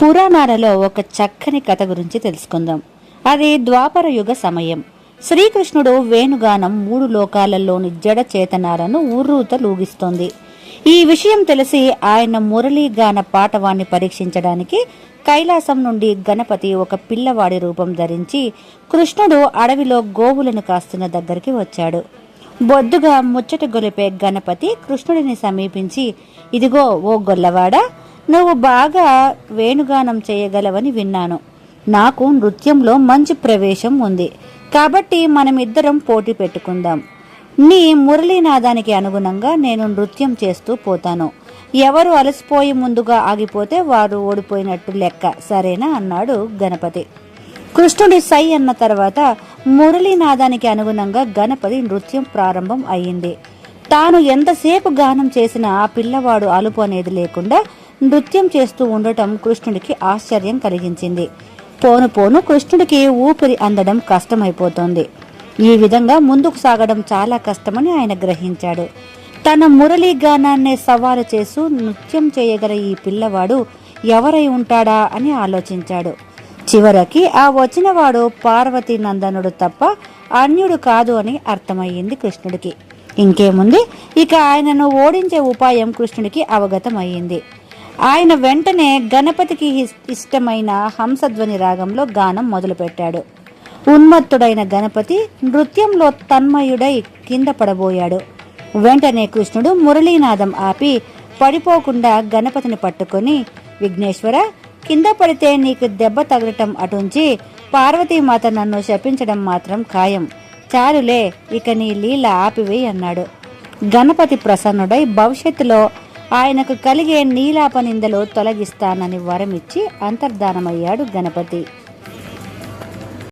పురాణాలలో ఒక చక్కని కథ గురించి తెలుసుకుందాం. అది ద్వాపర యుగ సమయం. శ్రీకృష్ణుడు వేణుగానం 3 లోకాలలోని జడ చేతనాలను ఉర్రూత లూగిస్తోంది. ఈ విషయం తెలిసి ఆయన మురళీగాన పాటవాన్ని పరీక్షించడానికి కైలాసం నుండి గణపతి ఒక పిల్లవాడి రూపం ధరించి కృష్ణుడు అడవిలో గోవులను కాస్తున్న దగ్గరికి వచ్చాడు. బొద్దుగా ముచ్చట గొలిపే గణపతి కృష్ణుడిని సమీపించి, ఇదిగో ఓ గొల్లవాడా, నువ్వు బాగా వేణుగానం చేయగలవని విన్నాను. నాకు నృత్యంలో మంచి ప్రవేశం ఉంది, కాబట్టి మనమిద్దరం పోటీ పెట్టుకుందాం. నీ మురళీనాదానికి అనుగుణంగా నేను నృత్యం చేస్తూ పోతాను. ఎవరు అలసిపోయి ముందుగా ఆగిపోతే వారు ఓడిపోయినట్టు లెక్క, సరేనా అన్నాడు గణపతి. కృష్ణుడి సై అన్న తర్వాత మురళీనాదానికి అనుగుణంగా గణపతి నృత్యం ప్రారంభం అయ్యింది. తాను ఎంతసేపు గానం చేసినా ఆ పిల్లవాడు అలుపు అనేది లేకుండా నృత్యం చేస్తూ ఉండటం కృష్ణుడికి ఆశ్చర్యం కలిగించింది. పోను పోను కృష్ణుడికి ఊపిరి అందడం కష్టమైపోతోంది. ఈ విధంగా ముందుకు సాగడం చాలా కష్టమని ఆయన గ్రహించాడు. తన మురళీ గానాన్నే సవాలు చేస్తూ నృత్యం చేయగల ఈ పిల్లవాడు ఎవరై ఉంటాడా అని ఆలోచించాడు. చివరికి ఆ వచ్చినవాడు పార్వతీ నందనుడు తప్ప అన్యుడు కాదు అని అర్థమయ్యింది కృష్ణుడికి. ఇంకేముంది, ఇక ఆయనను ఓడించే ఉపాయం కృష్ణుడికి అవగతమయ్యింది. ఆయన వెంటనే గణపతికి ఇష్టమైన హంసధ్వని రాగంలో గానం మొదలుపెట్టాడు. ఉన్మత్తుడైన గణపతి నృత్యంలో తన్మయుడై కింద పడబోయాడు. వెంటనే కృష్ణుడు మురళీనాదం ఆపి పడిపోకుండా గణపతిని పట్టుకొని, విఘ్నేశ్వర, కింద పడితే నీకు దెబ్బ తగలటం అటుంచి పార్వతీమాత నన్ను శపించడం మాత్రం ఖాయం. చాలులే, ఇక నీ లీల ఆపివేయి అన్నాడు. గణపతి ప్రసన్నుడై భవిష్యత్తులో ఆయనకు కలిగే నీలాప నిందలు తొలగిస్తానని వరమిచ్చి అంతర్ధానమయ్యాడు గణపతి.